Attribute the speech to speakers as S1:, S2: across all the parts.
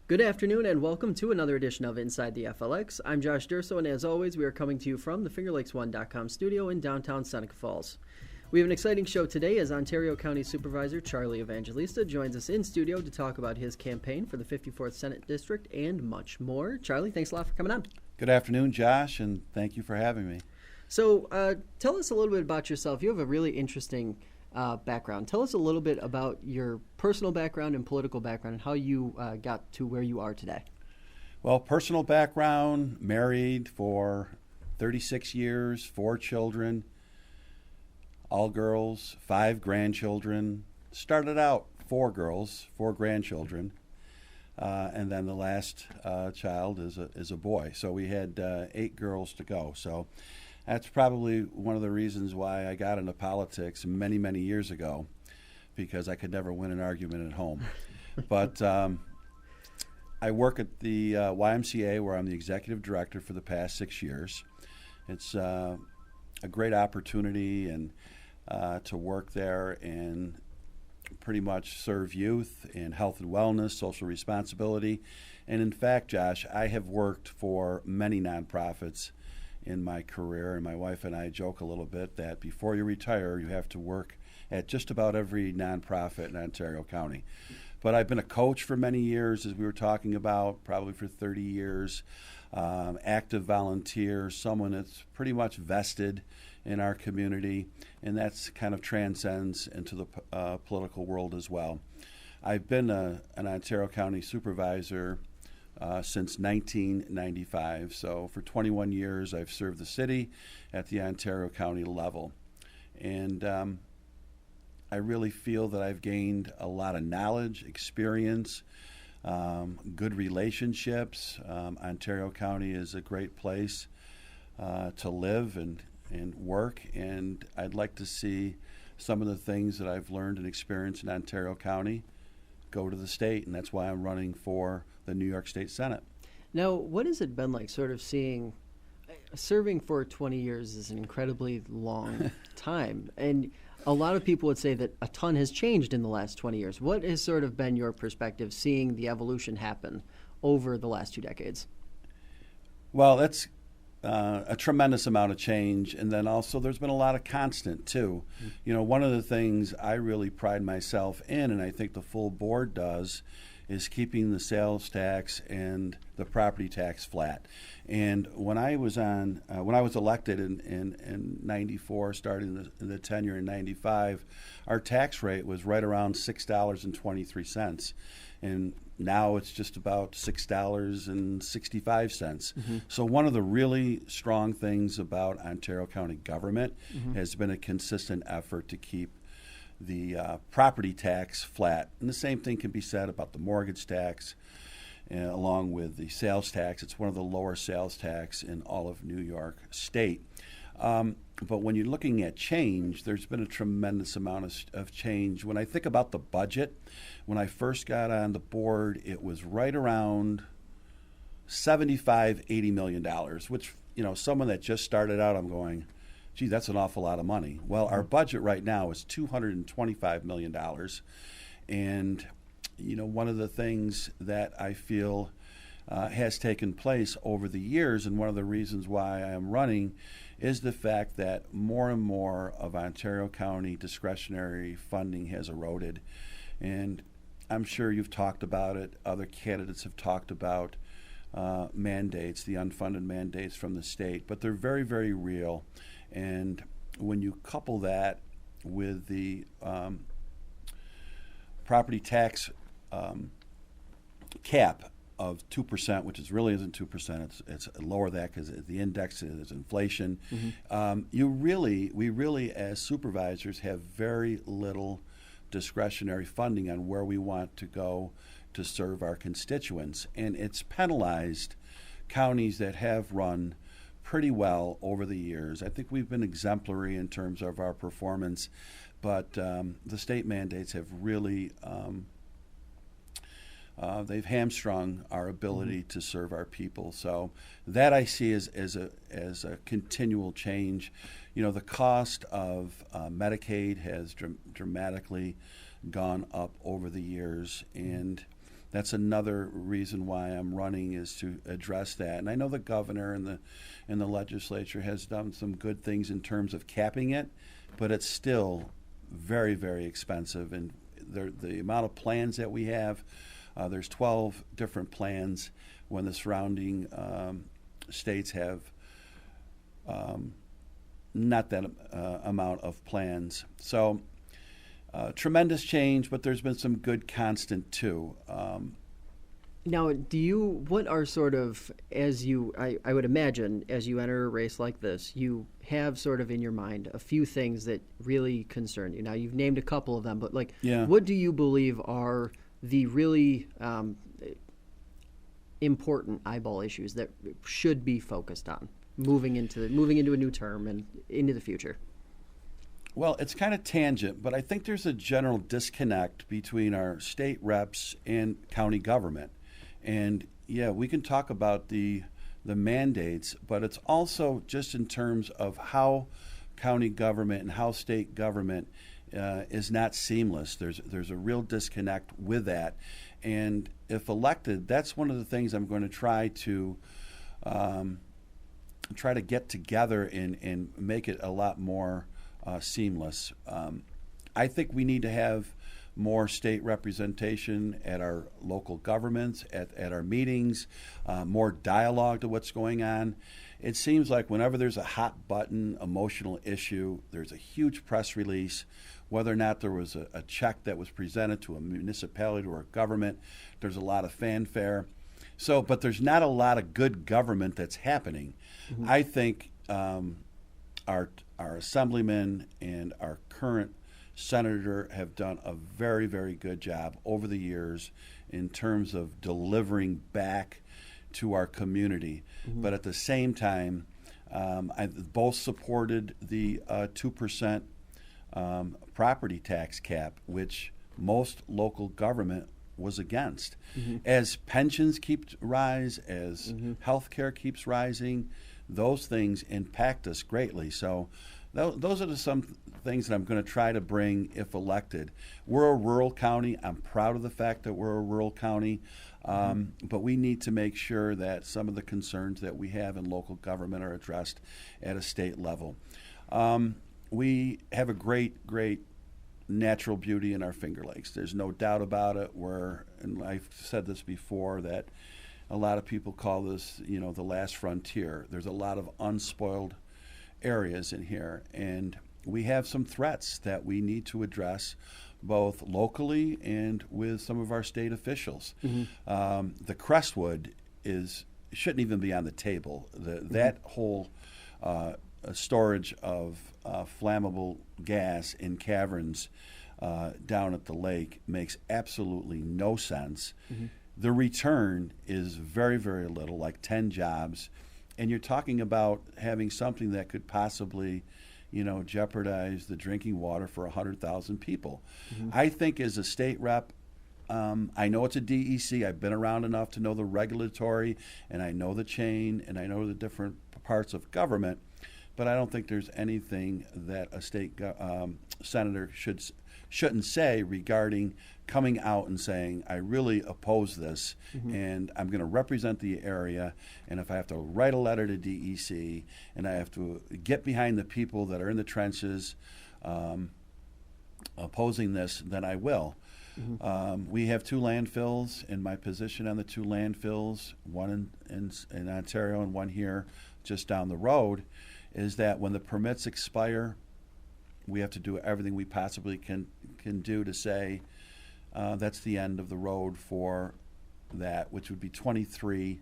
S1: Good afternoon and welcome to another edition of Inside the FLX. I'm Josh Durso, and as always, we are coming to you from the FingerLakes1.com studio in downtown Seneca Falls. We have an exciting show today as Ontario County Supervisor Charlie Evangelista joins us in studio to talk about his campaign for the 54th Senate District and much more. Charlie, thanks a lot for coming on.
S2: Good afternoon, Josh, and thank you for having me.
S1: So tell us a little bit about yourself. You have a really interesting background. Tell us a little bit about your personal background and political background and how you got to where you are today.
S2: Well, personal background, married for 36 years, 4 children, all girls, 5 grandchildren. Started out 4 girls, 4 grandchildren, and then the last child is a boy. So we had 8 girls to go. So that's probably one of the reasons why I got into politics many, many years ago, because I could never win an argument at home. But I work at the YMCA, where I'm the executive director for the past 6 years. It's a great opportunity and to work there and pretty much serve youth in health and wellness, social responsibility. And in fact, Josh, I have worked for many nonprofits in my career, and my wife and I joke a little bit that before you retire, you have to work at just about every nonprofit in Ontario County. But I've been a coach for many years, as we were talking about, probably for 30 years, active volunteer, someone that's pretty much vested in our community, and that's kind of transcends into the political world as well. I've been an Ontario County supervisor since 1995. So for 21 years, I've served the city at the Ontario County level. And I really feel that I've gained a lot of knowledge, experience, good relationships. Ontario County is a great place to live and work. And I'd like to see some of the things that I've learned and experienced in Ontario County go to the state. And that's why I'm running for the New York State Senate.
S1: Now, what has it been like sort of serving for 20 years is an incredibly long time, and a lot of people would say that a ton has changed in the last 20 years. What has sort of been your perspective seeing the evolution happen over the last 2 decades?
S2: Well, that's a tremendous amount of change, and then also there's been a lot of constant too. Mm-hmm. You know, one of the things I really pride myself in, and I think the full board does, is keeping the sales tax and the property tax flat. And when I was elected in '94, starting the tenure in '95, our tax rate was right around $6.23, and now it's just about $6.65. Mm-hmm. So one of the really strong things about Ontario County government has been a consistent effort to keep the property tax flat. And the same thing can be said about the mortgage tax, along with the sales tax. It's one of the lower sales tax in all of New York State. But when you're looking at change, there's been a tremendous amount of change. When I think about the budget, when I first got on the board, it was right around $80 million, which, you know, someone that just started out, I'm going, gee, that's an awful lot of money. Well, our budget right now is $225 million. And, you know, one of the things that I feel has taken place over the years, and one of the reasons why I am running, is the fact that more and more of Ontario County discretionary funding has eroded. And I'm sure you've talked about it. Other candidates have talked about mandates, the unfunded mandates from the state, but they're very, very real. And when you couple that with the property tax cap of 2%, which is really isn't 2%, it's lower than that because the index is inflation. Mm-hmm. We really, as supervisors, have very little discretionary funding on where we want to go to serve our constituents, and it's penalized counties that have run pretty well over the years. I think we've been exemplary in terms of our performance, but the state mandates have really they've hamstrung our ability to serve our people. So that I see as a continual change. You know, the cost of Medicaid has dramatically gone up over the years, and that's another reason why I'm running, is to address that. And I know the governor and the legislature has done some good things in terms of capping it, but it's still very, very expensive. And the amount of plans that we have, there's 12 different plans when the surrounding states have not that amount of plans. So tremendous change, but there's been some good constant too.
S1: Now, what are sort of, I would imagine, as you enter a race like this, you have sort of in your mind a few things that really concern you. Now, you've named a couple of them, but what do you believe are the really important eyeball issues that should be focused on moving into a new term and into the future?
S2: Well, it's kind of tangent, but I think there's a general disconnect between our state reps and county government. And yeah, we can talk about the mandates, but it's also just in terms of how county government and how state government is not seamless. There's a real disconnect with that. And if elected, that's one of the things I'm going to try to get together and make it a lot more seamless. I think we need to have more state representation at our local governments, at our meetings, more dialogue to what's going on. It seems like whenever there's a hot button emotional issue, there's a huge press release. Whether or not there was a check that was presented to a municipality or a government, there's a lot of fanfare. So, but there's not a lot of good government that's happening. Mm-hmm. I think our assemblymen and our current senator have done a very, very good job over the years in terms of delivering back to our community. Mm-hmm. But at the same time, I both supported the 2% property tax cap, which most local government was against. Mm-hmm. As pensions keep rise, as health care keeps rising, those things impact us greatly. So those are some things that I'm going to try to bring if elected. We're a rural county. I'm proud of the fact that we're a rural county, but we need to make sure that some of the concerns that we have in local government are addressed at a state level. We have a great natural beauty in our Finger Lakes. There's no doubt about it. And I've said this before, that a lot of people call this, the last frontier. There's a lot of unspoiled areas in here, and we have some threats that we need to address both locally and with some of our state officials. Mm-hmm. The Crestwood shouldn't even be on the table. That whole storage of flammable gas in caverns down at the lake makes absolutely no sense. Mm-hmm. The return is very, very little, like 10 jobs. And you're talking about having something that could possibly, jeopardize the drinking water for 100,000 people. Mm-hmm. I think as a state rep, I know it's a DEC. I've been around enough to know the regulatory, and I know the chain, and I know the different parts of government. But I don't think there's anything that a state senator shouldn't say regarding coming out and saying, I really oppose this, and I'm going to represent the area, and if I have to write a letter to DEC and I have to get behind the people that are in the trenches opposing this, then I will. Mm-hmm. We have 2 landfills, and my position on the 2 landfills, one in Ontario and one here just down the road, is that when the permits expire, we have to do everything we possibly can do to say that's the end of the road for that, which would be 23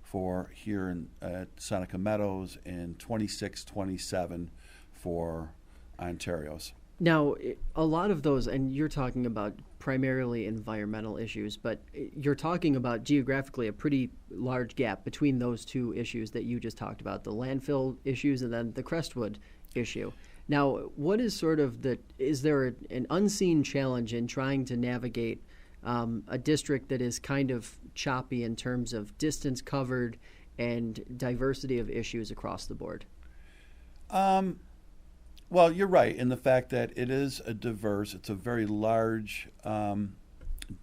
S2: for here at Seneca Meadows and 26, 27 for Ontario's.
S1: Now, a lot of those, and you're talking about primarily environmental issues, but you're talking about geographically a pretty large gap between those 2 issues that you just talked about, the landfill issues and then the Crestwood issue. Now, what is is there an unseen challenge in trying to navigate a district that is kind of choppy in terms of distance covered and diversity of issues across the board?
S2: Well, you're right in the fact that it is it's a very large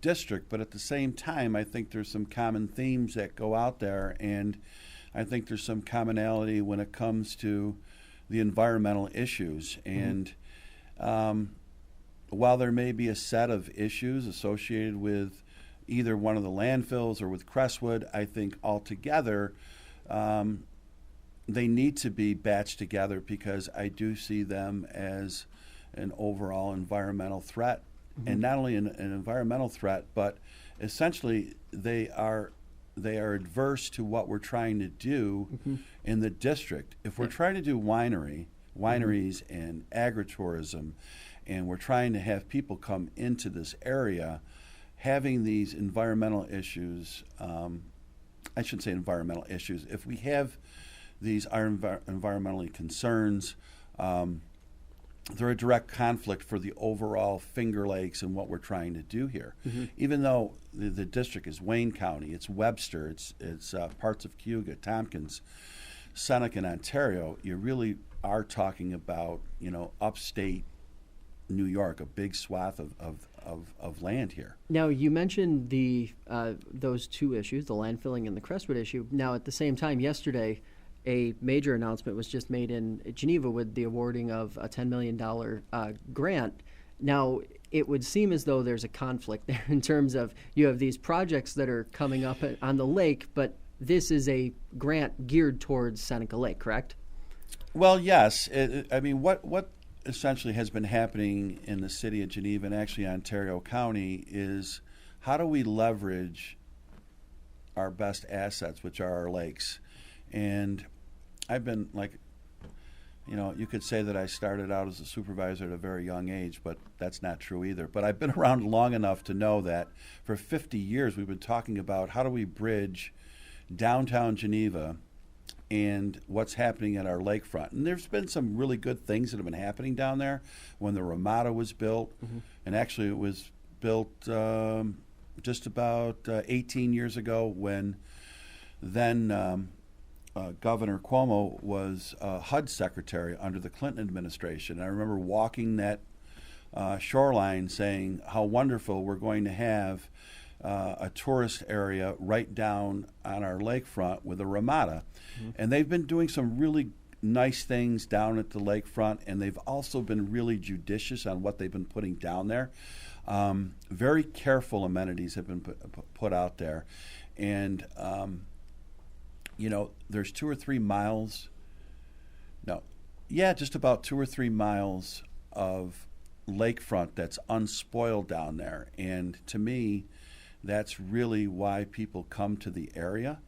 S2: district, but at the same time, I think there's some common themes that go out there, and I think there's some commonality when it comes to the environmental issues. And while there may be a set of issues associated with either one of the landfills or with Crestwood, I think altogether they need to be batched together, because I do see them as an overall environmental threat. And not only an environmental threat, but essentially they are adverse to what we're trying to do in the district. If we're trying to do wineries and agritourism, and we're trying to have people come into this area, having these environmental issues, I shouldn't say environmental issues, if we have these are environmentally concerns, they're a direct conflict for the overall Finger Lakes and what we're trying to do here. Even though the district is Wayne County, it's Webster, it's parts of Cayuga, Tompkins, Seneca, and Ontario, you really are talking about, upstate New York, a big swath of land here.
S1: Now, you mentioned those two issues, the landfilling and the Crestwood issue. Now, at the same time, yesterday, a major announcement was just made in Geneva with the awarding of a $10 million grant. Now, it would seem as though there's a conflict there in terms of you have these projects that are coming up on the lake, but this is a grant geared towards Seneca Lake, correct?
S2: Well, yes. What essentially has been happening in the city of Geneva and actually Ontario County is how do we leverage our best assets, which are our lakes. And I've been you could say that I started out as a supervisor at a very young age, but that's not true either. But I've been around long enough to know that for 50 years we've been talking about how do we bridge downtown Geneva and what's happening at our lakefront. And there's been some really good things that have been happening down there. When the Ramada was built, and actually it was built just about 18 years ago, when then Governor Cuomo was HUD secretary under the Clinton administration. I remember walking that shoreline saying how wonderful we're going to have a tourist area right down on our lakefront with a Ramada. And they've been doing some really nice things down at the lakefront, and they've also been really judicious on what they've been putting down there. Very careful amenities have been put out there. And there's 2 or 3 miles. Just about 2 or 3 miles of lakefront that's unspoiled down there. And to me, that's really why people come to the area.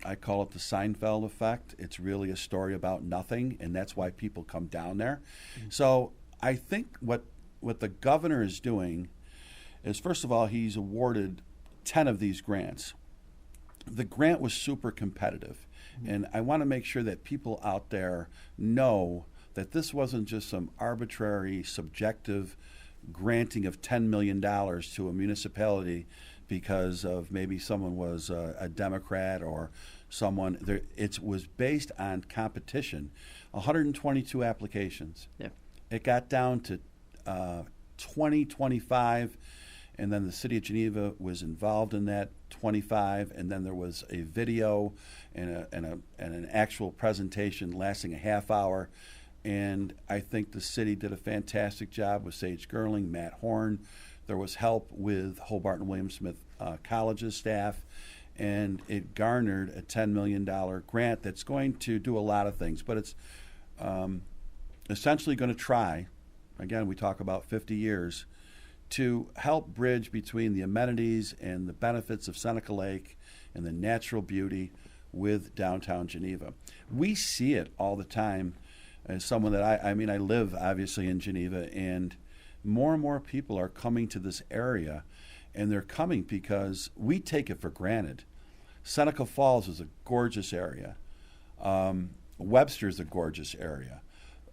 S2: I call it the Seinfeld effect. It's really a story about nothing, and that's why people come down there. So I think what the governor is doing is, first of all, he's awarded 10 of these grants. The grant was super competitive, and I want to make sure that people out there know that this wasn't just some arbitrary, subjective granting of $10 million to a municipality because of maybe someone was a Democrat or someone. It was based on competition. 122 applications. Yeah. It got down to 25, and then the city of Geneva was involved in that 25, and then there was a video and an actual presentation lasting a half hour. And I think the city did a fantastic job with Sage Gerling, Matt Horn. There was help with Hobart and William Smith College's staff, and it garnered a $10 million grant that's going to do a lot of things. But it's essentially going to try, again, we talk about 50 years, to help bridge between the amenities and the benefits of Seneca Lake and the natural beauty with downtown Geneva. We see it all the time. As someone that I live obviously in Geneva, and more people are coming to this area, and they're coming because we take it for granted. Seneca Falls is a gorgeous area. Webster is a gorgeous area.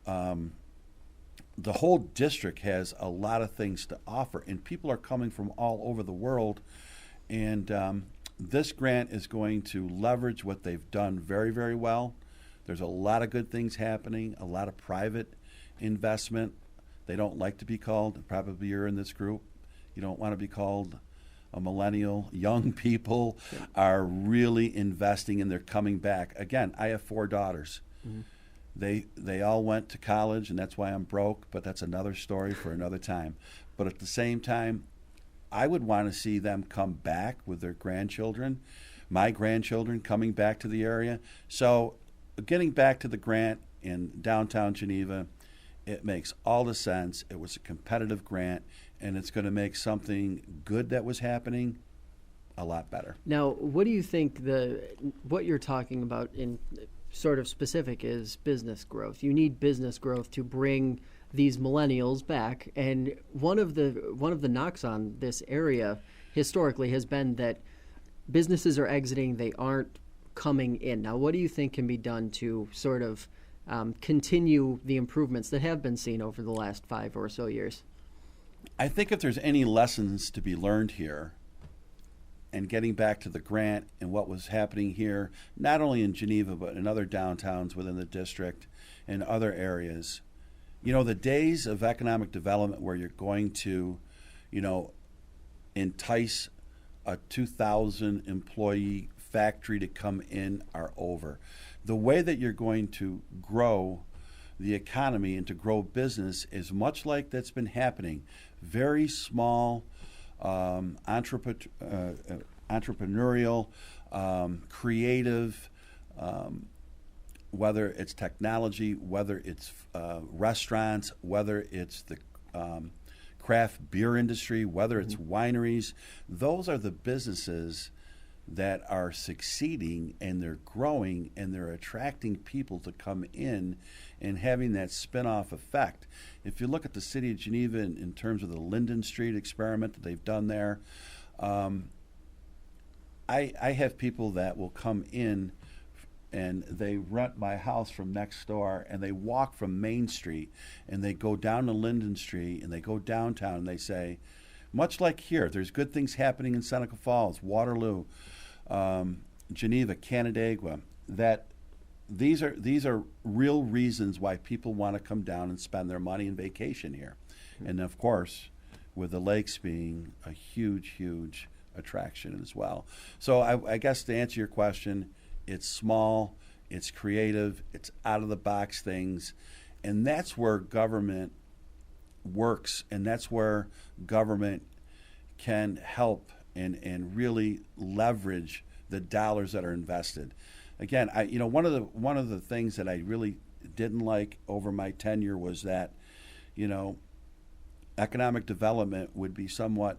S2: The whole district has a lot of things to offer, and people are coming from all over the world, and this grant is going to leverage what they've done very, very well. There's a lot of good things happening, a lot of private investment. They don't like to be called, probably you're in this group, you don't want to be called a millennial. Young people are really investing and they're coming back. Again, I have 4 daughters. Mm-hmm. They all went to college, and that's why I'm broke, but that's another story for another time. But at the same time, I would want to see them come back with their grandchildren, my grandchildren coming back to the area. So getting back to the grant in downtown Geneva, it makes all the sense. It was a competitive grant, and it's going to make something good that was happening a lot better.
S1: Now, what do you think what you're talking about in sort of specific is business growth? You need business growth to bring these millennials back, and one of the knocks on this area historically has been that businesses are exiting, they aren't coming in. Now, what do you think can be done to sort of continue the improvements that have been seen over the last 5 or so years?
S2: I think if there's any lessons to be learned here, and getting back to the grant and what was happening here, not only in Geneva, but in other downtowns within the district and other areas, the days of economic development where you're going to, entice a 2,000 employee factory to come in are over. The way that you're going to grow the economy and to grow business is much like that's been happening. Very small, entrepreneurial, creative, whether it's technology, whether it's restaurants, whether it's the craft beer industry, whether it's wineries. Those are the businesses that are succeeding, and they're growing, and they're attracting people to come in and having that spin-off effect. If you look at the city of Geneva in terms of the Linden Street experiment that they've done there, I have people that will come in and they rent my house from next door, and they walk from Main Street, and they go down to Linden Street, and they go downtown, and they say, much like here, there's good things happening in Seneca Falls, Waterloo, Geneva, Canandaigua, that these are real reasons why people want to come down and spend their money and vacation here. And of course, with the lakes being a huge, huge attraction as well. So I guess to answer your question, it's small, it's creative, it's out-of-the-box things, and that's where government works, and that's where government can help and really leverage the dollars that are invested. Again, one of the things that I really didn't like over my tenure was that, economic development would be somewhat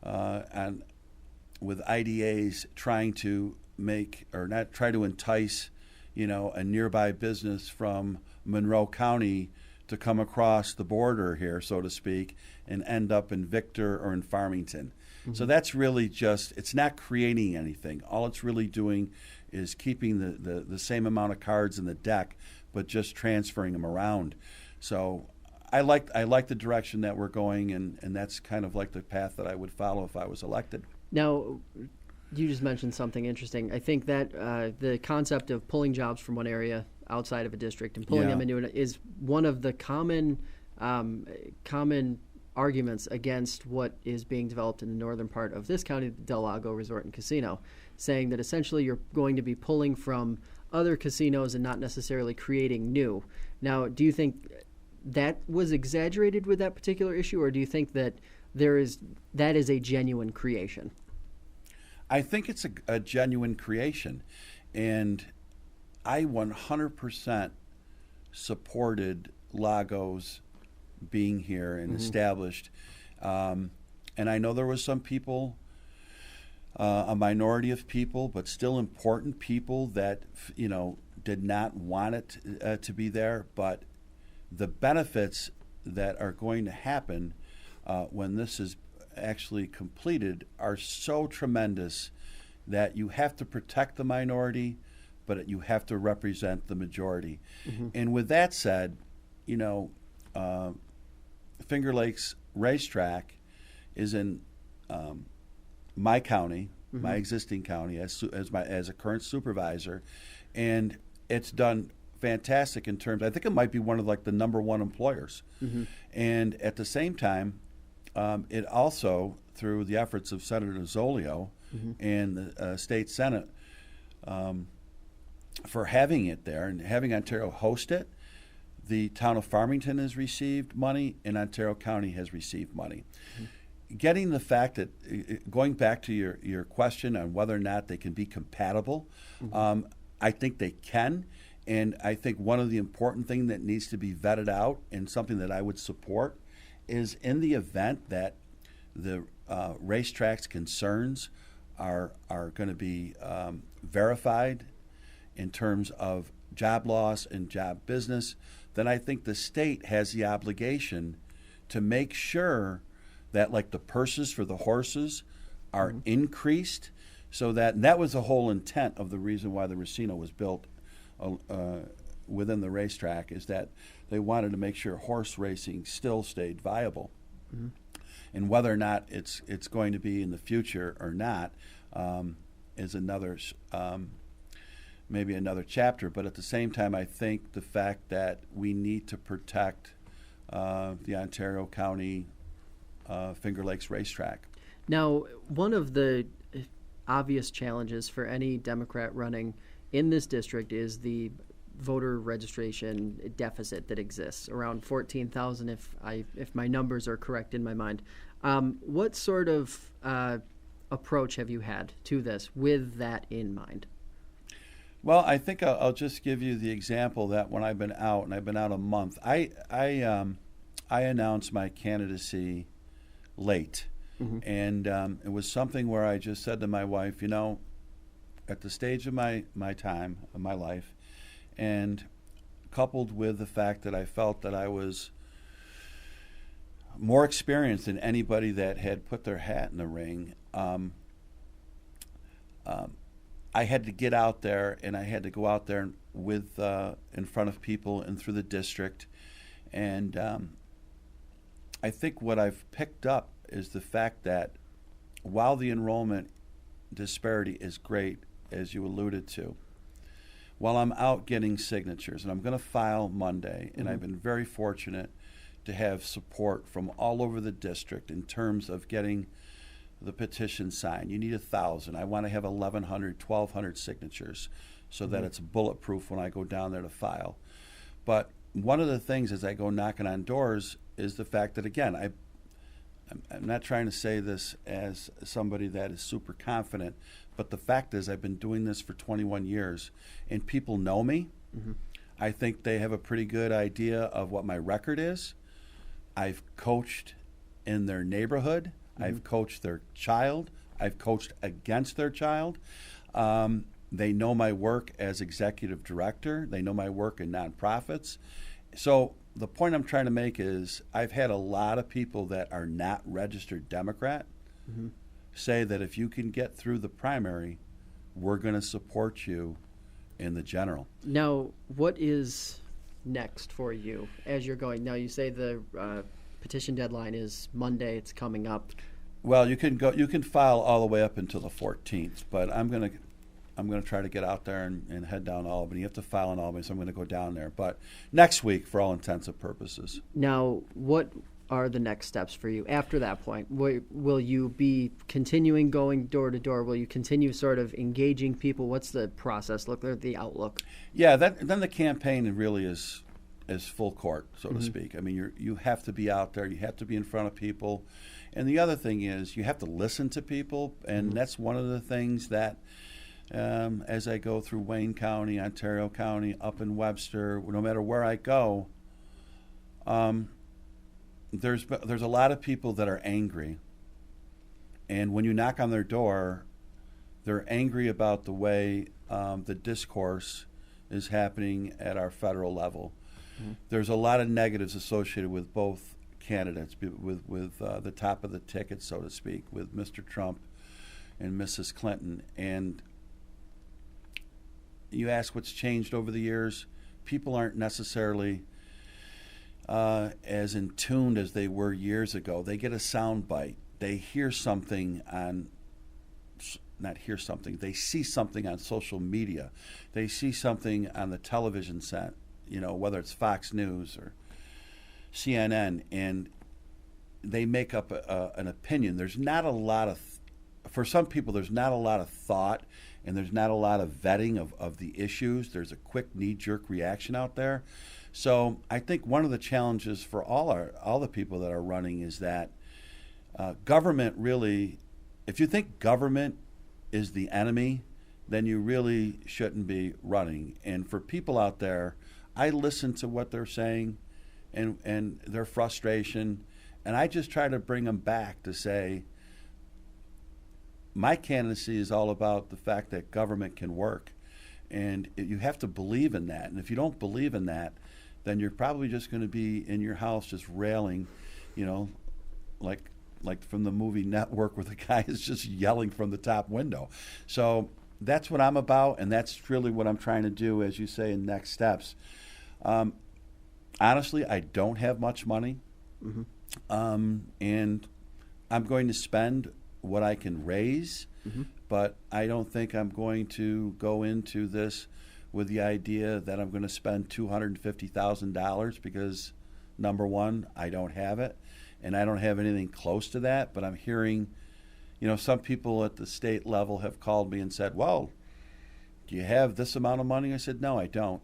S2: with IDAs trying to make or not try to entice, a nearby business from Monroe County to come across the border here, so to speak, and end up in Victor or in Farmington. Mm-hmm. So that's really it's not creating anything. All it's really doing is keeping the same amount of cards in the deck, but just transferring them around. So I like the direction that we're going, and that's kind of like the path that I would follow if I was elected.
S1: Now, you just mentioned something interesting. I think that the concept of pulling jobs from one area outside of a district and pulling them into it is one of the common arguments against what is being developed in the northern part of this county, Del Lago Resort and Casino, saying that essentially you're going to be pulling from other casinos and not necessarily creating new. Now, do you think that was exaggerated with that particular issue, or do you think that that is a genuine creation?
S2: I think it's a genuine creation, and I 100% supported Lago's being here and established. And I know there was some people, a minority of people, but still important people that, did not want it to be there. But the benefits that are going to happen when this is actually completed are so tremendous that you have to protect the minority, but you have to represent the majority. Mm-hmm. And with that said, Finger Lakes Racetrack is in my county, my existing county, as a current supervisor, and it's done fantastic in terms. I think it might be one of the number one employers, and at the same time, it also, through the efforts of Senator Nozzolio and the state Senate, for having it there and having Ontario host it, the town of Farmington has received money and Ontario County has received money. Getting the fact that, going back to your question on whether or not they can be compatible, I think they can. And I think one of the important things that needs to be vetted out, and something that I would support, is in the event that the racetrack's concerns are going to be verified in terms of job loss and job business, then I think the state has the obligation to make sure that, like, the purses for the horses are increased, so that was the whole intent of the reason why the Racino was built within the racetrack, is that they wanted to make sure horse racing still stayed viable. And whether or not it's going to be in the future or not is another maybe another chapter. But at the same time, I think the fact that we need to protect the Ontario County Finger Lakes racetrack.
S1: Now, one of the obvious challenges for any Democrat running in this district is the voter registration deficit that exists, around 14,000 if my numbers are correct in my mind. What sort of approach have you had to this with that in mind?
S2: Well, I think I'll just give you the example that when I've been out, and I've been out a month, I announced my candidacy late. And it was something where I just said to my wife, at the stage of my time, of my life, and coupled with the fact that I felt that I was more experienced than anybody that had put their hat in the ring, I had to get out there, and I had to go out there with in front of people and through the district. And I think what I've picked up is the fact that while the enrollment disparity is great, as you alluded to, while I'm out getting signatures, and I'm going to file Monday, and I've been very fortunate to have support from all over the district in terms of getting the petition signed. You need 1,000. I want to have 1,100, 1,200 signatures so that it's bulletproof when I go down there to file. But one of the things as I go knocking on doors is the fact that, again, I'm not trying to say this as somebody that is super confident, but the fact is I've been doing this for 21 years, and people know me. I think they have a pretty good idea of what my record is. I've coached in their neighborhood. I've coached their child. I've coached against their child. They know my work as executive director. They know my work in nonprofits. So the point I'm trying to make is I've had a lot of people that are not registered Democrat say that if you can get through the primary, we're going to support you in the general.
S1: Now, what is next for you as you're going? Now, you say the petition deadline is Monday. It's coming up.
S2: Well, you can file all the way up until the 14th, but I'm going to try to get out there and head down to Albany. You have to file in Albany, so I'm going to go down there. But next week, for all intents and purposes.
S1: Now, what are the next steps for you after that point? Will you be continuing going door to door? Will you continue sort of engaging people? What's the process look like, the outlook?
S2: Yeah, then the campaign really is full court, so to speak. I mean, you have to be out there. You have to be in front of people. And the other thing is you have to listen to people, and that's one of the things that as I go through Wayne County, Ontario County, up in Webster, no matter where I go, there's a lot of people that are angry. And when you knock on their door, they're angry about the way the discourse is happening at our federal level. There's a lot of negatives associated with both candidates, with the top of the ticket, so to speak, with Mr. Trump and Mrs. Clinton. And you ask what's changed over the years, people aren't necessarily as in tuned as they were years ago. They get a sound bite. They hear something they see something on social media. They see something on the television set, whether it's Fox News or CNN, and they make up an opinion. There's not a lot of, for some people, there's not a lot of thought, and there's not a lot of vetting of the issues. There's a quick knee-jerk reaction out there. So I think one of the challenges for all the people that are running is that government really, if you think government is the enemy, then you really shouldn't be running. And for people out there, I listen to what they're saying and their frustration, and I just try to bring them back to say, my candidacy is all about the fact that government can work. And you have to believe in that. And if you don't believe in that, then you're probably just going to be in your house just railing, like from the movie Network, where the guy is just yelling from the top window. So that's what I'm about, and that's really what I'm trying to do, as you say, in next steps. Honestly, I don't have much money, and I'm going to spend what I can raise, but I don't think I'm going to go into this with the idea that I'm going to spend $250,000 because, number one, I don't have it, and I don't have anything close to that. But I'm hearing, some people at the state level have called me and said, well, do you have this amount of money? I said, no, I don't.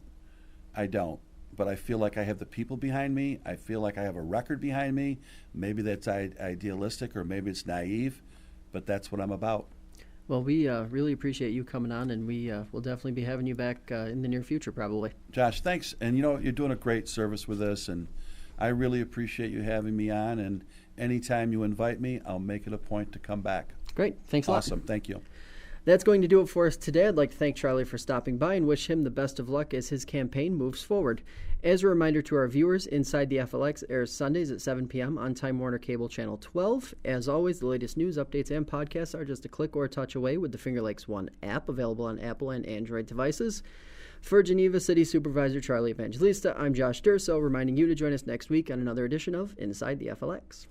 S2: But I feel like I have the people behind me. I feel like I have a record behind me. Maybe that's idealistic, or maybe it's naive, but that's what I'm about.
S1: Well, we really appreciate you coming on, and we will definitely be having you back in the near future, probably.
S2: Josh, thanks. And you're doing a great service with this, and I really appreciate you having me on. And anytime you invite me, I'll make it a point to come back.
S1: Great. Thanks a lot.
S2: Awesome. Thank you.
S1: That's going to do it for us today. I'd like to thank Charlie for stopping by and wish him the best of luck as his campaign moves forward. As a reminder to our viewers, Inside the FLX airs Sundays at 7 p.m. on Time Warner Cable Channel 12. As always, the latest news, updates, and podcasts are just a click or a touch away with the Finger Lakes One app, available on Apple and Android devices. For Geneva City Supervisor Charlie Evangelista, I'm Josh Durso, reminding you to join us next week on another edition of Inside the FLX.